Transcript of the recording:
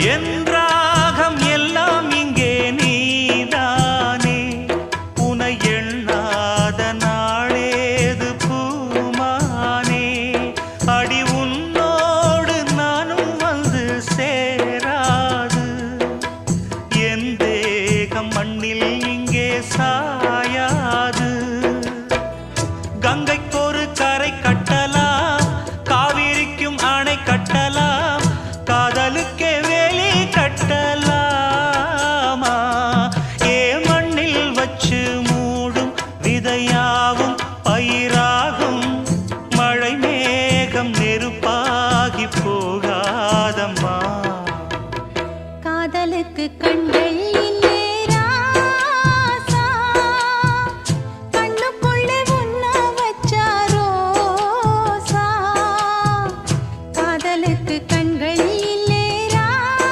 என் ராகம் எல்லாம் இங்கே நீதானே உனை எண்ணாத நாளேது பூமானே அடி உன்னோடு நானும் வந்து சேராது என் தேகம் மண்ணில் இங்கே சாயாது கங்கைக்கொரு கரை கட்டலாம் காவிரிக்கும் அணை கட்டலாம் காதலுக்கே வேலி கட்டலாமா ஏ மண்ணில் வச்சு மூடும் விதையாவும் பயிராகும் மழை மேகம் நெருப்பாகி போகாதம்மா காதலுக்கு கண்